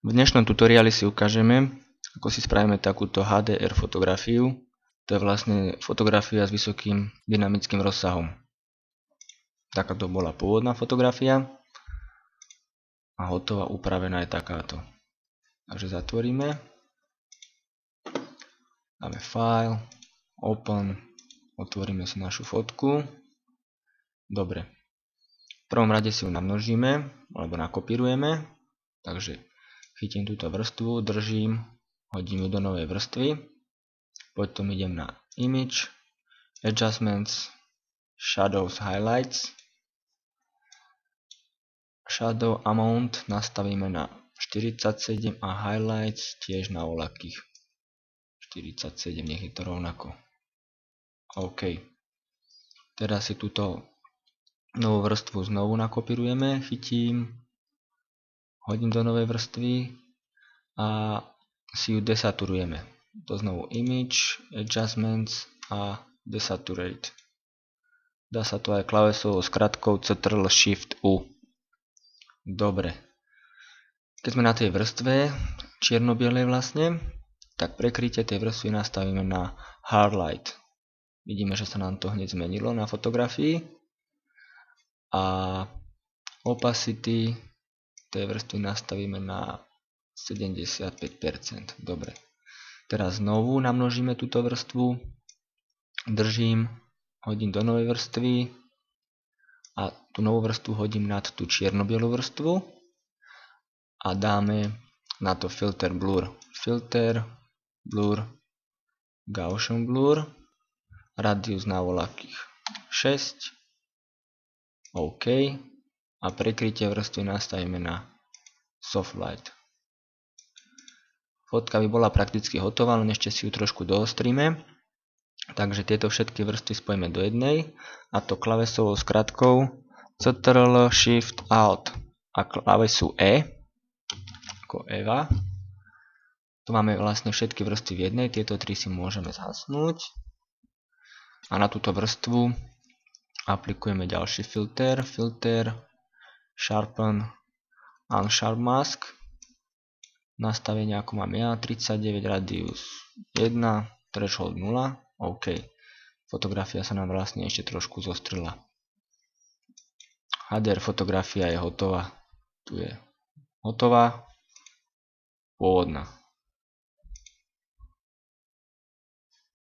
V dnešnom tutoriáli si ukážeme, ako si spravíme takúto HDR fotografiu. To je vlastne fotografia s vysokým dynamickým rozsahom. Takáto bola pôvodná fotografia a hotová upravená je takáto. Takže zatvoríme, dáme File, Open, otvoríme si našu fotku. Dobre, v prvom rade si ju namnožíme alebo nakopírujeme, takže chytím túto vrstvu, držím, hodím ju do novej vrstvy, potom idem na Image, Adjustments, Shadows, Highlights, Shadow Amount nastavíme na 47 a Highlights tiež na voľakých 47, nech je to rovnako. OK. Teraz si túto novú vrstvu znovu nakopírujeme, chytím, hodím do novej vrstvy a si ju desaturujeme. To znovu Image, Adjustments a Desaturate. Dá sa to aj klávesovou skratkou Ctrl+Shift+U. Dobre. Keď sme na tej vrstve čierno-bielej vlastne, tak prekrytie tej vrstvy nastavíme na Hard Light. Vidíme, že sa nám to hneď zmenilo na fotografii. A Opacity tej vrstvy nastavíme na 75%. Dobre. Teraz znovu namnožíme túto vrstvu, držím, hodím do novej vrstvy a tú novú vrstvu hodím nad tú čierno-bielu vrstvu a dáme na to Filter Blur. Filter, Blur, Gaussian Blur, radius na voľakých 6, OK a prekrytie vrstvy nastavíme na Soft Light. Fotka by bola prakticky hotová, len ešte si ju trošku doostríme. Takže tieto všetky vrstvy spojíme do jednej, a to klávesovou skratkou Ctrl+Shift+Alt a klávesu E, ako Eva. Tu máme vlastne všetky vrstvy v jednej, tieto tri si môžeme zhasnúť. A na túto vrstvu aplikujeme ďalší filter, Sharpen, Unsharp Mask. Nastavenie ako mám ja, 39, radius 1, threshold 0, OK. Fotografia sa nám vlastne ešte trošku zostrila. HDR fotografia je hotová. Tu je hotová, pôvodná.